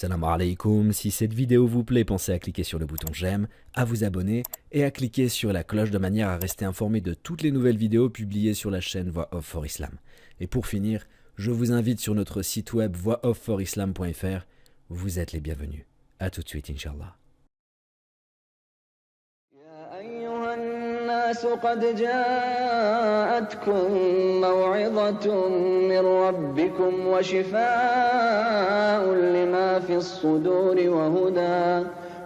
Salam alaikum, si cette vidéo vous plaît, pensez à cliquer sur le bouton j'aime, à vous abonner et à cliquer sur la cloche de manière à rester informé de toutes les nouvelles vidéos publiées sur la chaîne Voix Off for Islam. Et pour finir, je vous invite sur notre site web voixoffforislam.fr. Vous êtes les bienvenus. A tout de suite, Inch'Allah. قد جاءتكم موعظة من ربكم وشفاء لما في الصدور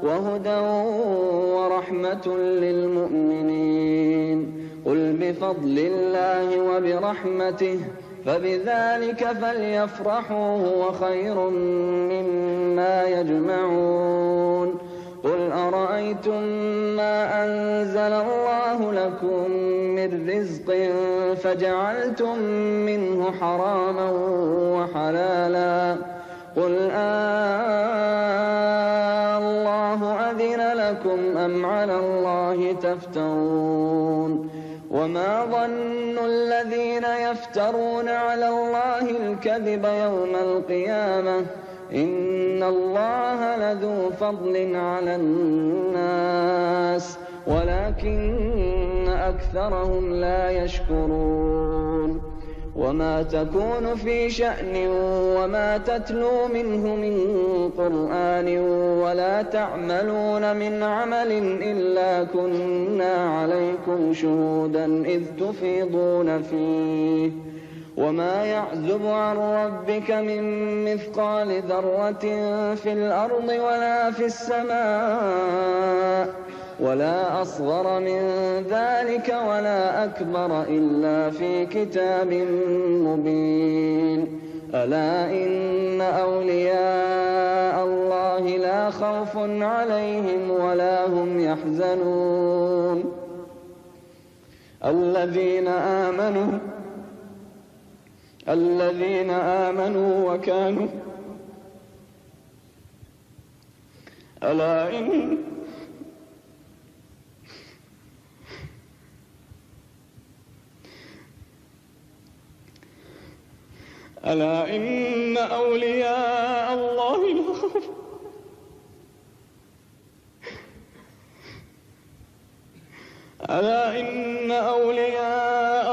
وهدى ورحمة للمؤمنين قل بفضل الله وبرحمته فبذلك فليفرحوا هو خير مما يجمعون قل أرأيتم ما أنزل الله لكم من رزق فجعلتم منه حراما وحلالا قل الله أذن لكم أم على الله تفترون وما ظن الذين يفترون على الله الكذب يوم القيامة إن الله لذو فضل على الناس ولكن أكثرهم لا يشكرون وما تكون في شأن وما تتلو منه من قرآن ولا تعملون من عمل إلا كنا عليكم شهودا إذ تفيضون فيه وما يعزب عن ربك من مثقال ذرة في الأرض ولا في السماء ولا أصغر من ذلك ولا أكبر إلا في كتاب مبين ألا إن أولياء الله لا خوف عليهم ولا هم يحزنون الذين آمنوا وكانوا ألا إن أولياء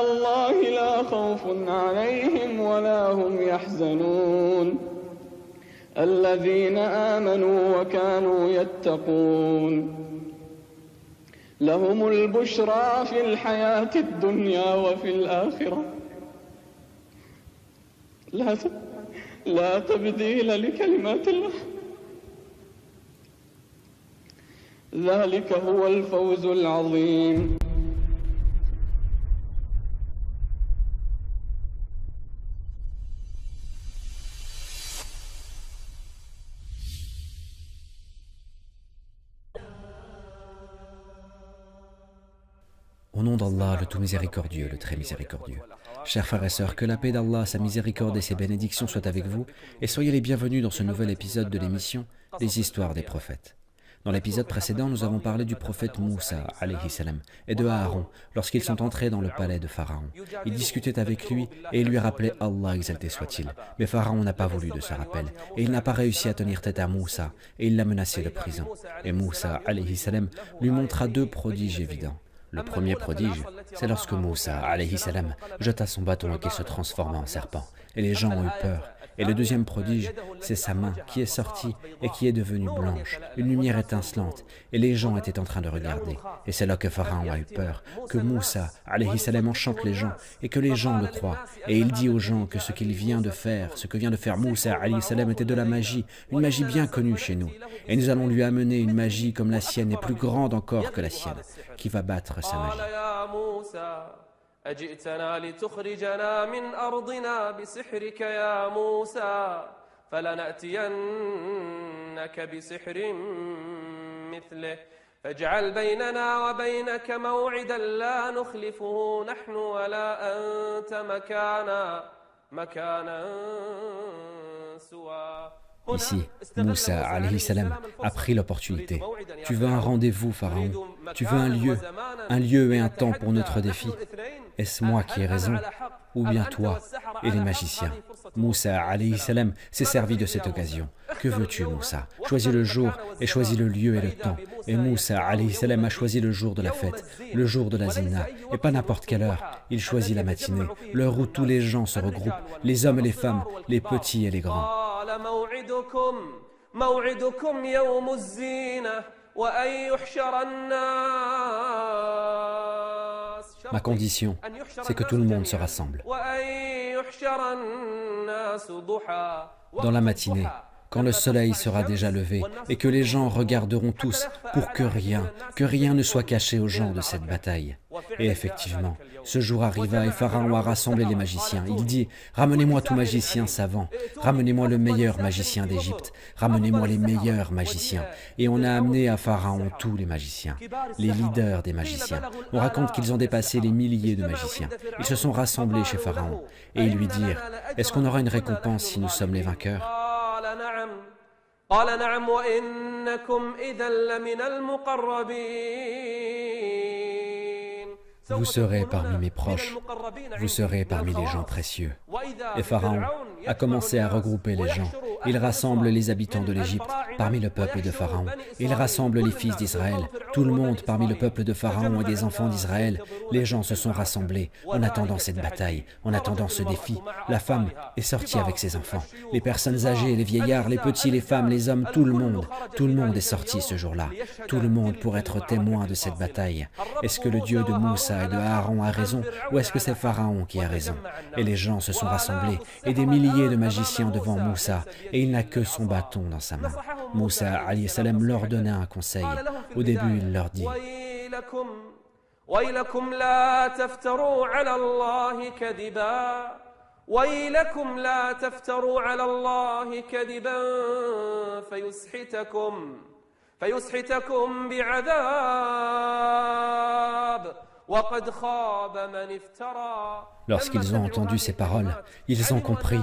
الله لا خوف عليهم ولا هم يحزنون الذين آمنوا وكانوا يتقون لهم البشرى في الحياة الدنيا وفي الآخرة لا تبديل لكلمات الله ذلك هو الفوز العظيم. Au nom d'Allah, le tout miséricordieux, le très miséricordieux. Chers frères et sœurs, que la paix d'Allah, sa miséricorde et ses bénédictions soient avec vous, et soyez les bienvenus dans ce nouvel épisode de l'émission « Les histoires des prophètes ». Dans l'épisode précédent, nous avons parlé du prophète Moussa, alayhi salam, et de Aaron, lorsqu'ils sont entrés dans le palais de Pharaon. Ils discutaient avec lui et il lui rappelaient Allah exalté soit-il. Mais Pharaon n'a pas voulu de ce rappel, et il n'a pas réussi à tenir tête à Moussa, et il l'a menacé de prison. Et Moussa, alayhi salam, lui montra deux prodiges évidents. Le premier prodige, c'est lorsque Moussa, alayhi salam, jeta son bâton et qu'il se transforma en serpent, et les gens ont eu peur. Et le deuxième prodige, c'est sa main qui est sortie et qui est devenue blanche, une lumière étincelante, et les gens étaient en train de regarder. Et c'est là que Pharaon a eu peur, que Moussa, alayhi salam, enchante les gens, et que les gens le croient. Et il dit aux gens que ce que vient de faire Moussa, alayhi salam, était de la magie, une magie bien connue chez nous. Et nous allons lui amener une magie comme la sienne, et plus grande encore que la sienne, qui va battre sa magie. أجئتنا لتخرجنا من أرضنا بسحرك يا موسى فلنأتينك بسحر مثله فاجعل بيننا وبينك موعدا لا نخلفه نحن ولا أنت مكانا سوى. Ici, Moussa, alayhi salam, a pris l'opportunité. Tu veux un rendez-vous, Pharaon? Tu veux un lieu et un temps pour notre défi? Est-ce moi qui ai raison, ou bien toi et les magiciens? Moussa alayhi salam s'est servi de cette occasion. Que veux-tu, Moussa? Choisis le jour et choisis le lieu et le temps. Et Moussa alayhi salam a choisi le jour de la fête, le jour de la zina, et pas n'importe quelle heure. Il choisit la matinée, l'heure où tous les gens se regroupent, les hommes et les femmes, les petits et les grands. Ma condition, c'est que tout le monde se rassemble. Dans la matinée, quand le soleil sera déjà levé et que les gens regarderont tous pour que rien ne soit caché aux gens de cette bataille. Et effectivement, ce jour arriva et Pharaon a rassemblé les magiciens. Il dit, ramenez-moi tout magicien savant, ramenez-moi le meilleur magicien d'Égypte, ramenez-moi les meilleurs magiciens. Et on a amené à Pharaon tous les magiciens, les leaders des magiciens. On raconte qu'ils ont dépassé les milliers de magiciens. Ils se sont rassemblés chez Pharaon et ils lui dirent, est-ce qu'on aura une récompense si nous sommes les vainqueurs? Vous serez parmi mes proches, vous serez parmi les gens précieux. Et Pharaon a commencé à regrouper les gens. Il rassemble les habitants de l'Égypte parmi le peuple de Pharaon. Il rassemble les fils d'Israël, tout le monde parmi le peuple de Pharaon et des enfants d'Israël. Les gens se sont rassemblés en attendant cette bataille, en attendant ce défi. La femme est sortie avec ses enfants. Les personnes âgées, les vieillards, les petits, les femmes, les hommes, tout le monde est sorti ce jour-là. Tout le monde pour être témoin de cette bataille. Est-ce que le Dieu de Moussa et de Aaron a raison ou est-ce que c'est Pharaon qui a raison? Et les gens se sont rassemblés et des milliers de magiciens devant Moussa et il n'a que son bâton dans sa main. Moussa alayhi salam leur donna un conseil. Au début, il leur dit ويلكم لا تفتروا على الله كذبا فيسحتكم بعذاب وقد خاب من افترى. Lorsqu'ils ont entendu ces paroles, ils ont compris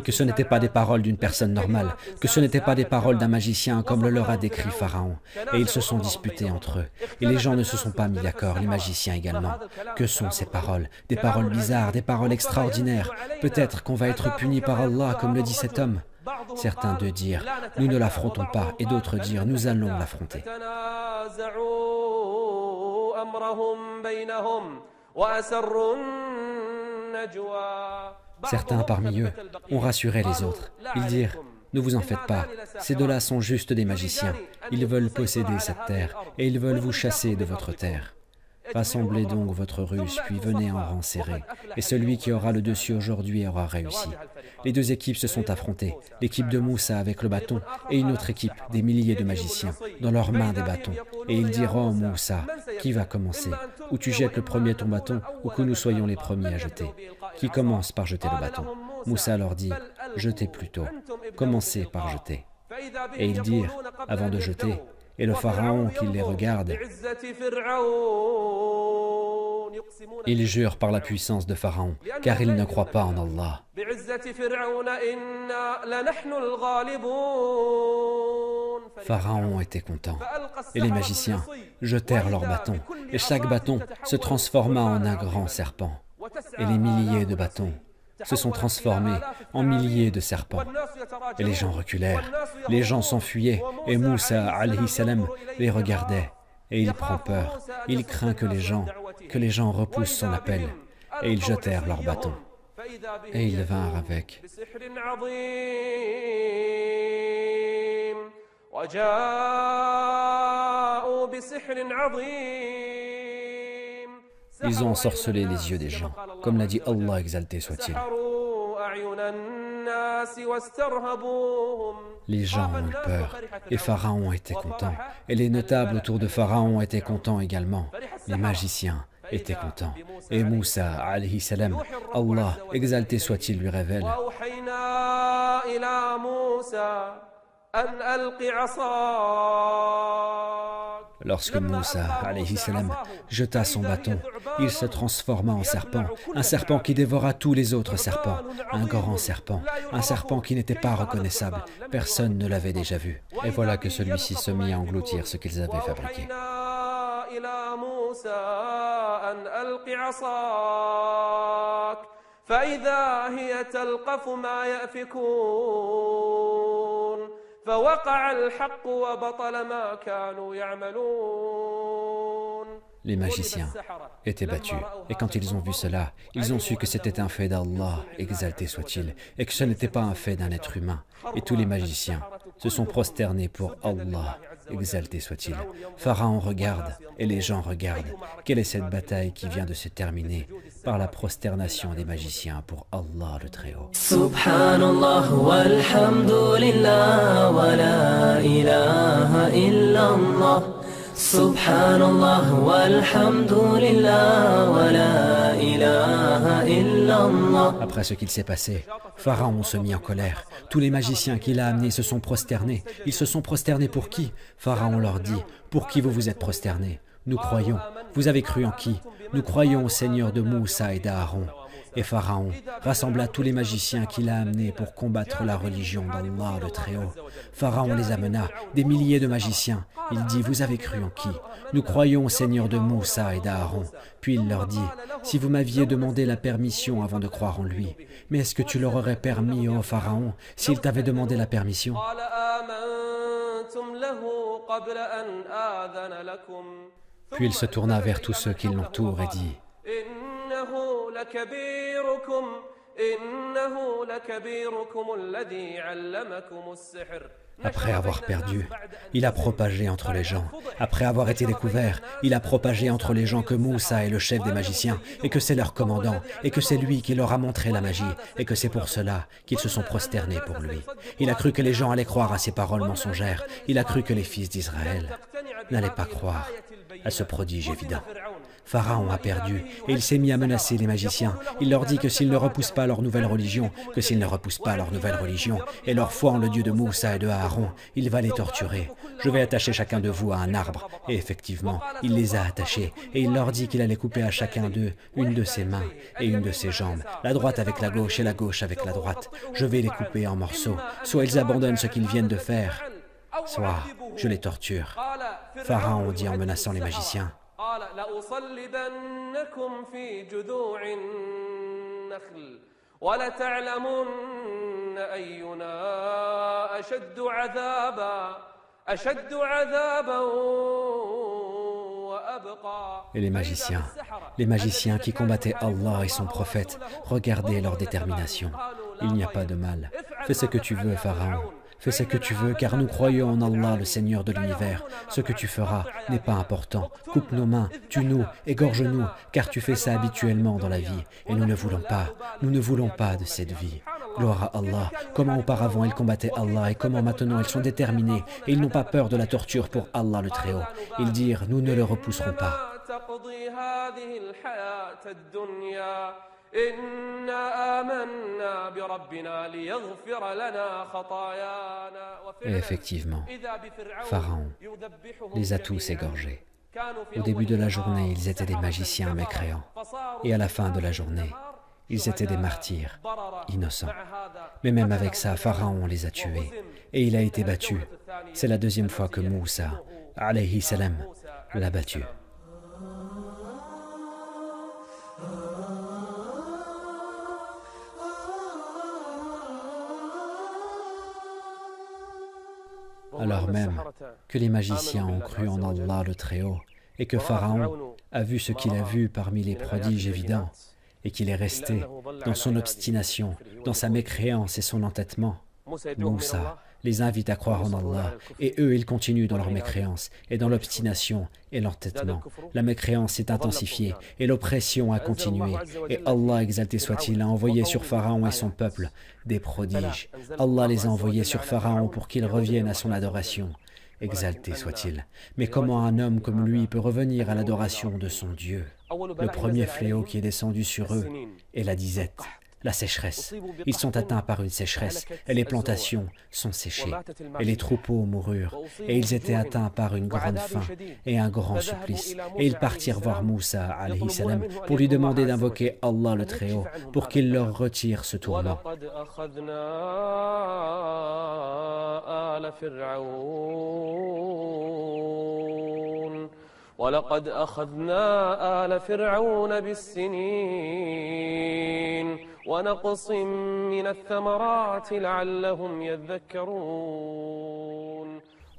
que ce n'étaient pas des paroles d'une personne normale, que ce n'étaient pas des paroles d'un magicien comme le leur a décrit Pharaon. Et ils se sont disputés entre eux. Et les gens ne se sont pas mis d'accord, les magiciens également. Que sont ces paroles? Des paroles bizarres, des paroles extraordinaires. Peut-être qu'on va être puni par Allah, comme le dit cet homme. Certains d'eux dirent, nous ne l'affrontons pas, et d'autres dirent, nous allons l'affronter. Certains parmi eux ont rassuré les autres. Ils dirent, ne vous en faites pas, ces deux-là sont juste des magiciens. Ils veulent posséder cette terre et ils veulent vous chasser de votre terre. Rassemblez donc votre ruse, puis venez en rang serré. Et celui qui aura le dessus aujourd'hui aura réussi. Les deux équipes se sont affrontées. L'équipe de Moussa avec le bâton et une autre équipe, des milliers de magiciens, dans leurs mains des bâtons. Et ils diront, Moussa, qui va commencer? Ou tu jettes le premier ton bâton, ou que nous soyons les premiers à jeter. Qui commence par jeter le bâton? Moussa leur dit, jetez plutôt, commencez par jeter. Et ils dirent, avant de jeter, et le pharaon qui les regarde, il jure par la puissance de Pharaon, car il ne croit pas en Allah. Pharaon était content, et les magiciens jetèrent leurs bâtons, et chaque bâton se transforma en un grand serpent, et les milliers de bâtons se sont transformés en milliers de serpents. Et les gens reculèrent, les gens s'enfuyaient, et Moussa alayhi salam les regardait, et il prend peur, il craint que les gens repoussent son appel, et ils jetèrent leurs bâtons. Et ils vinrent avec. Ils ont ensorcelé les yeux des gens, comme l'a dit Allah exalté soit-il. Les gens ont eu peur, et Pharaon était content, et les notables autour de Pharaon étaient contents également. Les magiciens étaient contents. Et Moussa, alayhi salam, Allah exalté soit-il, lui révèle. Lorsque Moussa, alayhi salam, jeta son bâton, il se transforma en serpent, un serpent qui dévora tous les autres serpents, un grand serpent, un serpent qui n'était pas reconnaissable, personne ne l'avait déjà vu. Et voilà que celui-ci se mit à engloutir ce qu'ils avaient fabriqué. فإذا هي تلقف ما يأفكون فوقع الحق وبطل ما كانوا يعملون. Les magiciens étaient battus, et quand ils ont vu cela, ils ont su que c'était un fait d'Allah, exalté soit-il, et que ce n'était pas un fait d'un être humain. Et tous les magiciens se sont prosternés pour Allah, exalté soit-il. Pharaon regarde, et les gens regardent. Quelle est cette bataille qui vient de se terminer par la prosternation des magiciens pour Allah le Très-Haut? Subhanallah walhamdulillah wa la ilaha illallah. Subhanallah walhamdulillah wa la ilaha illallah. Après ce qu'il s'est passé, Pharaon se mit en colère. Tous les magiciens qu'il a amenés se sont prosternés. Ils se sont prosternés pour qui? Pharaon leur dit: pour qui vous vous êtes prosternés? Nous croyons. Vous avez cru en qui? Nous croyons au Seigneur de Moussa et d'Aaron. Et Pharaon rassembla tous les magiciens qu'il a amenés pour combattre la religion d'Allah le Très-Haut. Pharaon les amena, des milliers de magiciens. Il dit: vous avez cru en qui? Nous croyons au Seigneur de Moussa et d'Aaron. Puis il leur dit: si vous m'aviez demandé la permission avant de croire en lui, mais est-ce que tu leur aurais permis, ô Pharaon, s'il t'avait demandé la permission? Puis il se tourna vers tous ceux qui l'entourent et dit: après avoir perdu, il a propagé entre les gens. Après avoir été découvert, il a propagé entre les gens que Moussa est le chef des magiciens et que c'est leur commandant et que c'est lui qui leur a montré la magie et que c'est pour cela qu'ils se sont prosternés pour lui. Il a cru que les gens allaient croire à ses paroles mensongères. Il a cru que les fils d'Israël n'allaient pas croire à ce prodige évident. Pharaon a perdu et il s'est mis à menacer les magiciens. Il leur dit que s'ils ne repoussent pas leur nouvelle religion, et leur foi en le Dieu de Moussa et de Aaron, il va les torturer. Je vais attacher chacun de vous à un arbre. Et effectivement, il les a attachés et il leur dit qu'il allait couper à chacun d'eux une de ses mains et une de ses jambes, la droite avec la gauche et la gauche avec la droite. Je vais les couper en morceaux. Soit ils abandonnent ce qu'ils viennent de faire, soit je les torture. Pharaon dit en menaçant les magiciens: et les magiciens qui combattaient Allah et son prophète, regardaient leur détermination. Il n'y a pas de mal. Fais ce que tu veux, Pharaon. Fais ce que tu veux, car nous croyons en Allah, le Seigneur de l'univers. Ce que tu feras n'est pas important. Coupe nos mains, tue-nous, égorge-nous, car tu fais ça habituellement dans la vie. Et nous ne voulons pas de cette vie. Gloire à Allah. Comment auparavant ils combattaient Allah et comment maintenant ils sont déterminés et ils n'ont pas peur de la torture pour Allah le Très-Haut. Ils dirent: nous ne le repousserons pas. Et effectivement, Pharaon les a tous égorgés. Au début de la journée, ils étaient des magiciens mécréants. Et à la fin de la journée, ils étaient des martyrs, innocents. Mais même avec ça, Pharaon les a tués. Et il a été battu. C'est la deuxième fois que Moussa, alayhi salam, l'a battu. Alors même que les magiciens ont cru en Allah le Très-Haut et que Pharaon a vu ce qu'il a vu parmi les prodiges évidents et qu'il est resté dans son obstination, dans sa mécréance et son entêtement, Moussa les invite à croire en Allah et eux ils continuent dans leur mécréance et dans l'obstination et l'entêtement. La mécréance s'est intensifiée et l'oppression a continué et Allah exalté soit-il a envoyé sur Pharaon et son peuple des prodiges. Allah les a envoyés sur Pharaon pour qu'il revienne à son adoration. Exalté soit-il. Mais comment un homme comme lui peut revenir à l'adoration de son Dieu? Le premier fléau qui est descendu sur eux est la disette, la sécheresse. Ils sont atteints par une sécheresse et les plantations sont séchées et les troupeaux moururent et ils étaient atteints par une grande faim et un grand supplice et ils partirent voir Moussa alayhi salam pour lui demander d'invoquer Allah le Très-Haut pour qu'il leur retire ce tourment. ولقد أخذنا آل فرعون بالسنين ونقص من الثمرات لعلهم يذكرون.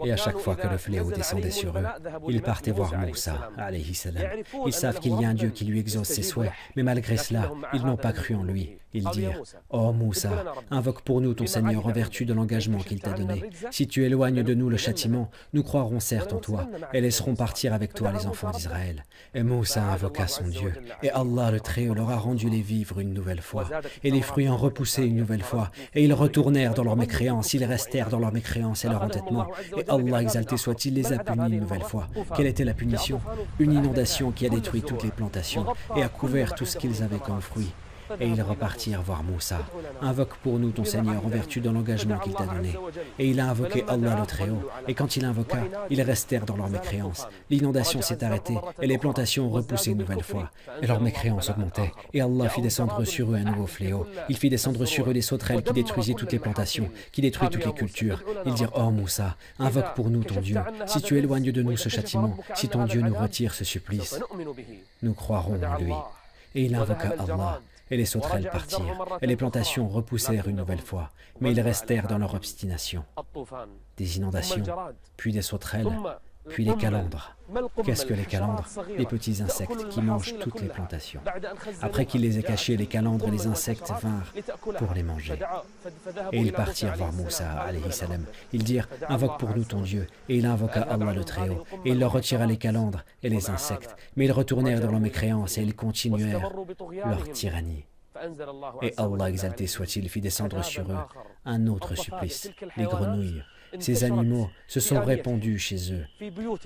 Et à chaque fois que le fléau descendait sur eux, ils partaient voir Moussa, alayhi salam. Ils savent qu'il y a un Dieu qui lui exauce ses souhaits, mais malgré cela, ils n'ont pas cru en lui. Ils dirent « Oh Moussa, invoque pour nous ton Seigneur en vertu de l'engagement qu'il t'a donné. Si tu éloignes de nous le châtiment, nous croirons certes en toi et laisserons partir avec toi les enfants d'Israël. » Et Moussa invoqua son Dieu, et Allah le Très-Haut leur a rendu les vivres une nouvelle fois, et les fruits en repoussé une nouvelle fois, et ils retournèrent dans leur mécréance, ils restèrent dans leur mécréance et leur entêtement, et Allah exalté soit-il les a punis une nouvelle fois. Quelle était la punition? Une inondation qui a détruit toutes les plantations et a couvert tout ce qu'ils avaient comme fruits. Et ils repartirent voir Moussa. Invoque pour nous ton Seigneur en vertu de l'engagement qu'il t'a donné. Et il a invoqué Allah le Très-Haut. Et quand il invoqua, ils restèrent dans leur mécréance. L'inondation s'est arrêtée et les plantations ont repoussé une nouvelle fois. Et leur mécréance augmentait. Et Allah fit descendre sur eux un nouveau fléau. Il fit descendre sur eux des sauterelles qui détruisaient toutes les plantations, qui détruisent toutes les cultures. Ils dirent, oh Moussa, invoque pour nous ton Dieu. Si tu éloignes de nous ce châtiment, si ton Dieu nous retire ce supplice, nous croirons en lui. Et il invoqua Allah. Et les sauterelles partirent, et les plantations repoussèrent une nouvelle fois, mais ils restèrent dans leur obstination. Des inondations, puis des sauterelles, puis les calandres. Qu'est-ce que les calandres? Les petits insectes qui mangent toutes les plantations. Après qu'il les ait cachés, les calandres et les insectes vinrent pour les manger. Et ils partirent voir Moussa, alayhi salam. Ils dirent, invoque pour nous ton Dieu. Et il invoqua Allah le Très-Haut. Et il leur retira les calandres et les insectes. Mais ils retournèrent dans leur mécréance et ils continuèrent leur tyrannie. Et Allah exalté soit-il fit descendre sur eux un autre supplice, les grenouilles. Ces animaux se sont répandus chez eux,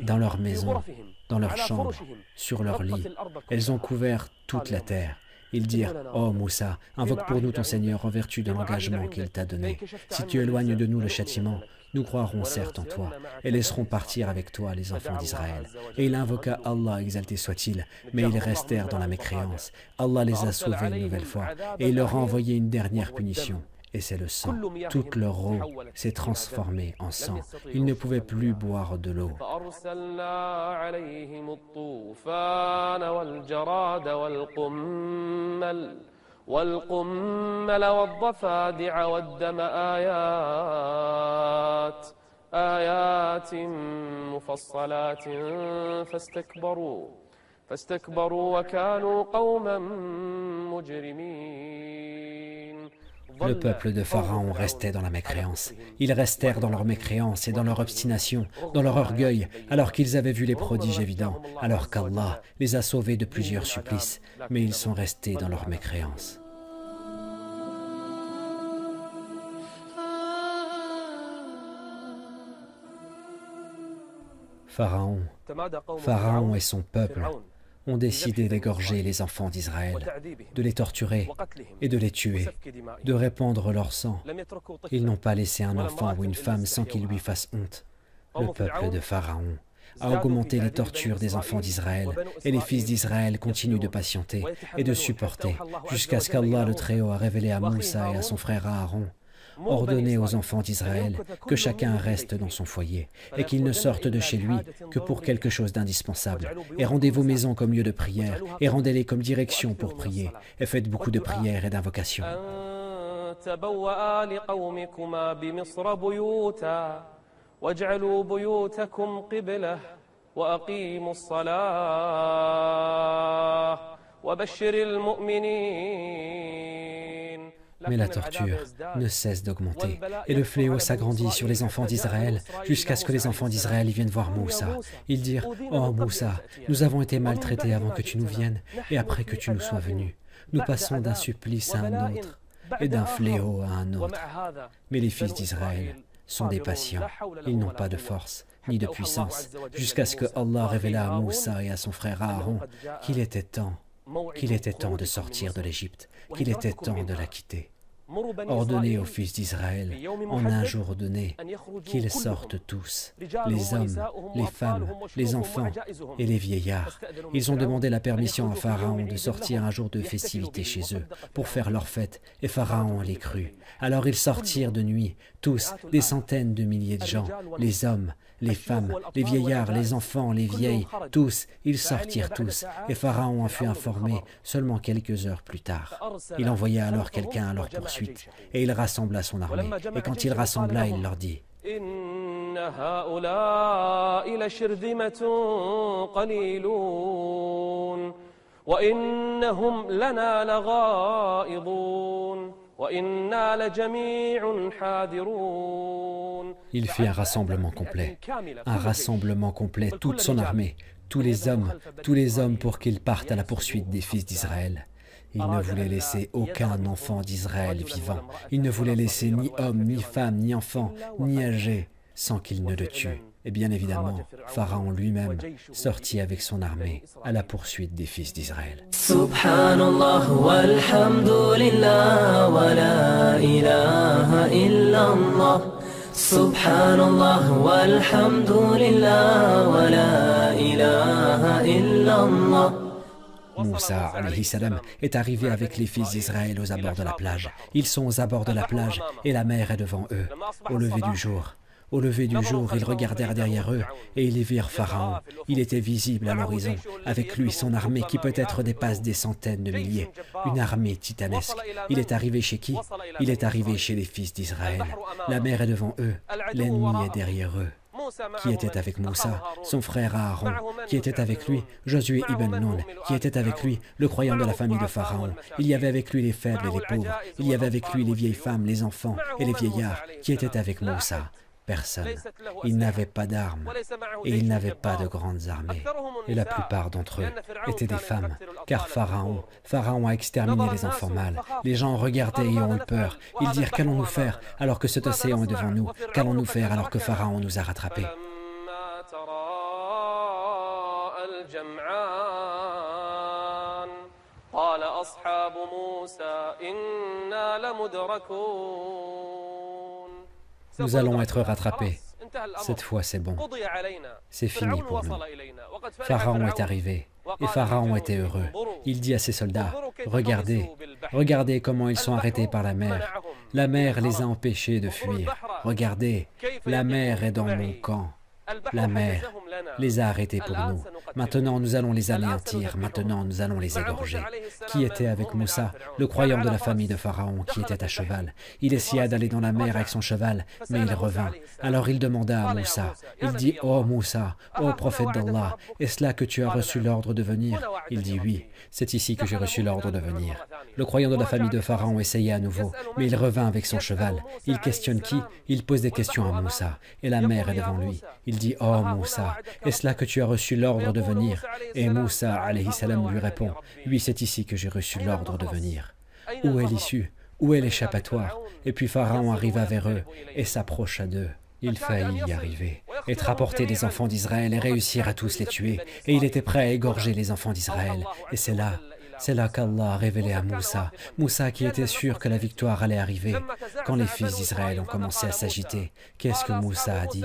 dans leurs maisons, dans leurs chambres, sur leurs lits. Elles ont couvert toute la terre. Ils dirent, « Oh Moussa, invoque pour nous ton Seigneur en vertu de l'engagement qu'il t'a donné. Si tu éloignes de nous le châtiment, nous croirons certes en toi et laisserons partir avec toi les enfants d'Israël. » Et il invoqua Allah, exalté soit-il, mais ils restèrent dans la mécréance. Allah les a sauvés une nouvelle fois et il leur a envoyé une dernière punition. Et c'est le sang. Toute leur eau s'est transformée en sang. Ils ne pouvaient plus boire de l'eau. والقمل والضفادع والدم آيات مفصلات فاستكبروا وكانوا قوما مجرمين. Le peuple de Pharaon restait dans la mécréance. Ils restèrent dans leur mécréance et dans leur obstination, dans leur orgueil, alors qu'ils avaient vu les prodiges évidents, alors qu'Allah les a sauvés de plusieurs supplices, mais ils sont restés dans leur mécréance. Pharaon et son peuple ont décidé d'égorger les enfants d'Israël, de les torturer et de les tuer, de répandre leur sang. Ils n'ont pas laissé un enfant ou une femme sans qu'il lui fasse honte. Le peuple de Pharaon a augmenté les tortures des enfants d'Israël, et les fils d'Israël continuent de patienter et de supporter, jusqu'à ce qu'Allah le Très-Haut a révélé à Moussa et à son frère Aaron. Ordonnez aux enfants d'Israël que chacun reste dans son foyer et qu'il ne sorte de chez lui que pour quelque chose d'indispensable. Et rendez vos maisons comme lieu de prière et rendez-les comme direction pour prier. Et faites beaucoup de prières et d'invocations. Mais la torture ne cesse d'augmenter, et le fléau s'agrandit sur les enfants d'Israël, jusqu'à ce que les enfants d'Israël viennent voir Moussa. Ils dirent, « Oh Moussa, nous avons été maltraités avant que tu nous viennes, et après que tu nous sois venu. Nous passons d'un supplice à un autre, et d'un fléau à un autre. » Mais les fils d'Israël sont des patients, ils n'ont pas de force, ni de puissance, jusqu'à ce que Allah révéla à Moussa et à son frère Aaron qu'il était temps de sortir de l'Égypte, qu'il était temps de la quitter. Ordonnez aux fils d'Israël, en un jour donné, qu'ils sortent tous, les hommes, les femmes, les enfants et les vieillards. Ils ont demandé la permission à Pharaon de sortir un jour de festivité chez eux, pour faire leur fête, et Pharaon les crut. Alors ils sortirent de nuit, tous, des centaines de milliers de gens, les hommes, les femmes, les vieillards, les enfants, les vieilles, tous, ils sortirent tous, et Pharaon en fut informé seulement quelques heures plus tard. Il envoya alors quelqu'un à leur poursuite, et il rassembla son armée. Et quand il rassembla, il leur dit: Il fit un rassemblement complet, toute son armée, tous les hommes pour qu'ils partent à la poursuite des fils d'Israël. Il ne voulait laisser aucun enfant d'Israël vivant. Il ne voulait laisser ni homme, ni femme, ni enfant, ni âgé, sans qu'il ne le tue. Et bien évidemment, Pharaon lui-même sortit avec son armée à la poursuite des fils d'Israël. Subhanallah walhamdulillah wa la ilaha illallah. Subhanallah walhamdulillah wa la ilaha illallah. Moussa alayhi salam est arrivé avec les fils d'Israël aux abords de la plage. Ils sont aux abords de la plage et la mer est devant eux. Au lever du jour, ils regardèrent derrière eux et ils virent Pharaon. Il était visible à l'horizon, avec lui son armée qui peut-être dépasse des centaines de milliers, une armée titanesque. Il est arrivé chez qui? Il est arrivé chez les fils d'Israël. La mer est devant eux, l'ennemi est derrière eux. Qui était avec Moussa, son frère Aaron, qui était avec lui Josué ibn Nun, qui était avec lui le croyant de la famille de Pharaon. Il y avait avec lui les faibles et les pauvres, il y avait avec lui les vieilles femmes, les enfants et les vieillards qui étaient avec Moussa. Personne. Il n'avait pas d'armes et il n'avait pas de grandes armées. Et la plupart d'entre eux étaient des femmes, car Pharaon a exterminé les enfants mâles. Les gens regardaient et ont eu peur. Ils dirent: qu'allons-nous faire alors que cet océan est devant nous? Qu'allons-nous faire alors que Pharaon nous a rattrapés? Nous allons être rattrapés. Cette fois, c'est bon. C'est fini pour nous. Pharaon est arrivé, et Pharaon était heureux. Il dit à ses soldats: regardez, regardez comment ils sont arrêtés par la mer. La mer les a empêchés de fuir. Regardez, la mer est dans mon camp. La mer les a arrêtés pour nous. Maintenant, nous allons les anéantir. Maintenant, nous allons les égorger. Qui était avec Moussa, le croyant de la famille de Pharaon, qui était à cheval? Il essaya d'aller dans la mer avec son cheval, mais il revint. Alors il demanda à Moussa. Il dit: oh Moussa, ô prophète d'Allah, est-ce là que tu as reçu l'ordre de venir? Il dit: oui, c'est ici que j'ai reçu l'ordre de venir. Le croyant de la famille de Pharaon essayait à nouveau, mais il revint avec son cheval. Il questionne qui? Il pose des questions à Moussa, et la mer est devant lui. Il dit: oh Moussa, est-ce là que tu as reçu l'ordre de venir? Et Moussa alayhi salam lui répond: oui, c'est ici que j'ai reçu l'ordre de venir. Où est l'issue? Où est l'échappatoire? Et puis Pharaon arriva vers eux et s'approcha d'eux. Il faillit y arriver, être apporté des enfants d'Israël et réussir à tous les tuer. Et il était prêt à égorger les enfants d'Israël. Et c'est là qu'Allah a révélé à Moussa, Moussa qui était sûr que la victoire allait arriver. Quand les fils d'Israël ont commencé à s'agiter, qu'est-ce que Moussa a dit?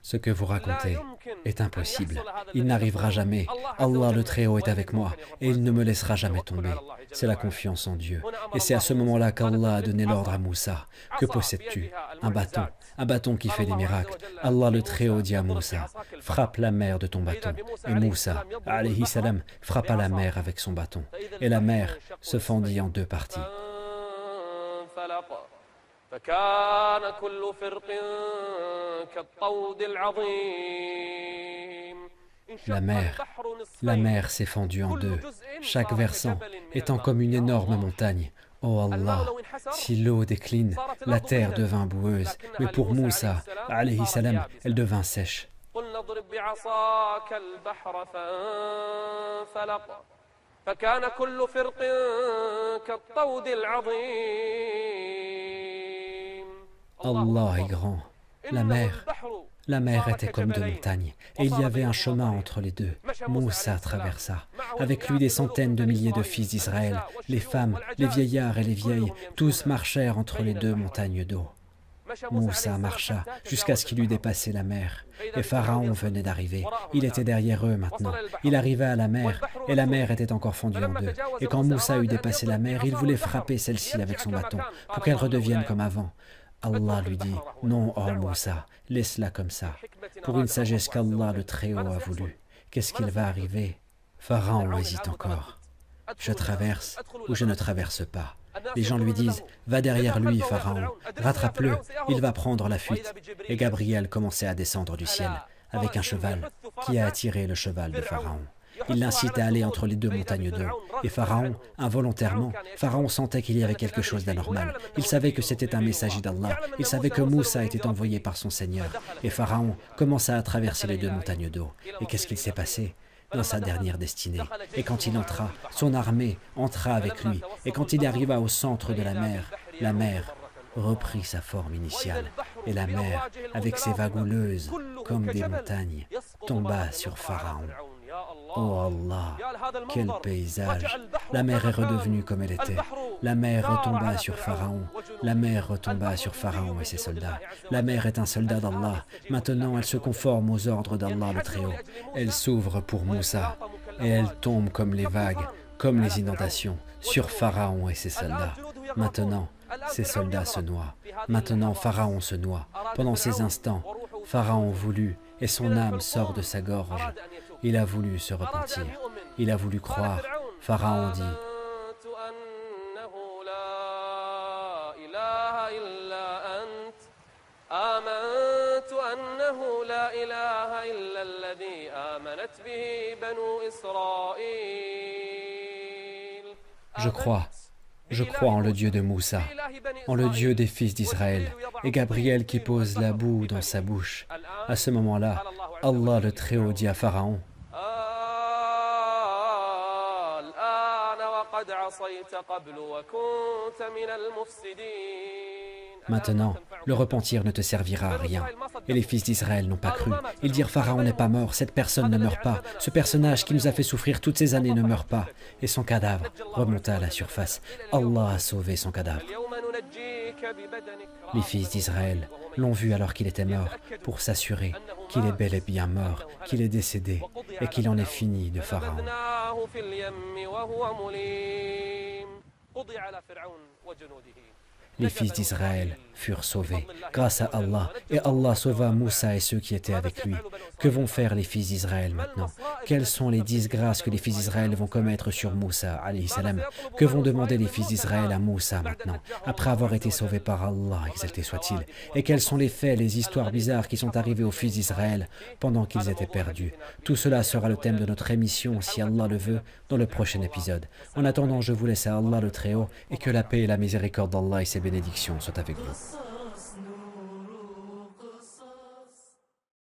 Ce que vous racontez est impossible. Il n'arrivera jamais. Allah le Très-Haut est avec moi et il ne me laissera jamais tomber. C'est la confiance en Dieu. Et c'est à ce moment-là qu'Allah a donné l'ordre à Moussa. Que possèdes-tu? Un bâton qui fait des miracles. Allah le Très-Haut dit à Moussa: frappe la mer de ton bâton. Et Moussa, alayhi salam, frappa la mer avec son bâton. Et la mer se fendit en deux parties. La mer s'est fendue en deux, chaque versant étant comme une énorme montagne. Oh Allah, si l'eau décline, la terre devint boueuse, mais pour Moussa, alayhi salam, elle devint sèche. Allah est grand. La mer était comme deux montagnes, et il y avait un chemin entre les deux. Moussa traversa. Avec lui des centaines de milliers de fils d'Israël, les femmes, les vieillards et les vieilles, tous marchèrent entre les deux montagnes d'eau. Moussa marcha jusqu'à ce qu'il eût dépassé la mer, et Pharaon venait d'arriver. Il était derrière eux maintenant. Il arriva à la mer, et la mer était encore fondue en deux. Et quand Moussa eut dépassé la mer, il voulait frapper celle-ci avec son bâton, pour qu'elle redevienne comme avant. Allah lui dit, « Non, oh Moussa, laisse-la comme ça, pour une sagesse qu'Allah le Très-Haut a voulu. Qu'est-ce qu'il va arriver ?» Pharaon hésite encore. « Je traverse ou je ne traverse pas ?» Les gens lui disent, « Va derrière lui, Pharaon, rattrape-le, il va prendre la fuite. » Et Gabriel commençait à descendre du ciel, avec un cheval, qui a attiré le cheval de Pharaon. Il l'incite à aller entre les deux montagnes d'eau. Et Pharaon, involontairement, Pharaon sentait qu'il y avait quelque chose d'anormal. Il savait que c'était un messager d'Allah. Il savait que Moussa était envoyé par son Seigneur. Et Pharaon commença à traverser les deux montagnes d'eau. Et qu'est-ce qu'il s'est passé dans sa dernière destinée? Et quand il entra, son armée entra avec lui. Et quand il arriva au centre de la mer reprit sa forme initiale. Et la mer, avec ses vagues houleuses, comme des montagnes, tomba sur Pharaon. Oh Allah, quel paysage! La mer est redevenue comme elle était. La mer retomba sur Pharaon. La mer retomba sur Pharaon et ses soldats. La mer est un soldat d'Allah. Maintenant, elle se conforme aux ordres d'Allah le Très-Haut. Elle s'ouvre pour Moussa et elle tombe comme les vagues, comme les inondations, sur Pharaon et ses soldats. Maintenant, ses soldats se noient. Maintenant, Pharaon se noie. Pendant ces instants, Pharaon voulut et son âme sort de sa gorge. Il a voulu se repentir. Il a voulu croire. Pharaon dit, je crois en le Dieu de Moussa, en le Dieu des fils d'Israël, et Gabriel qui pose la boue dans sa bouche. À ce moment-là, Allah le Très-Haut dit à Pharaon, maintenant, le repentir ne te servira à rien. Et les fils d'Israël n'ont pas cru. Ils dirent, Pharaon n'est pas mort, cette personne ne meurt pas. Ce personnage qui nous a fait souffrir toutes ces années ne meurt pas. Et son cadavre remonta à la surface. Allah a sauvé son cadavre. Les fils d'Israël l'ont vu alors qu'il était mort, pour s'assurer qu'il est bel et bien mort, qu'il est décédé et qu'il en est fini de Pharaon. Les fils d'Israël furent sauvés grâce à Allah, et Allah sauva Moussa et ceux qui étaient avec lui. Que vont faire les fils d'Israël maintenant? Quelles sont les disgrâces que les fils d'Israël vont commettre sur Moussa, alayhi salam? Que vont demander les fils d'Israël à Moussa maintenant, après avoir été sauvés par Allah, exalté soit-il? Et quels sont les faits, les histoires bizarres qui sont arrivés aux fils d'Israël pendant qu'ils étaient perdus? Tout cela sera le thème de notre émission, si Allah le veut, dans le prochain épisode. En attendant, je vous laisse à Allah le Très-Haut, et que la paix et la miséricorde d'Allah et ses bénédictions soient avec vous.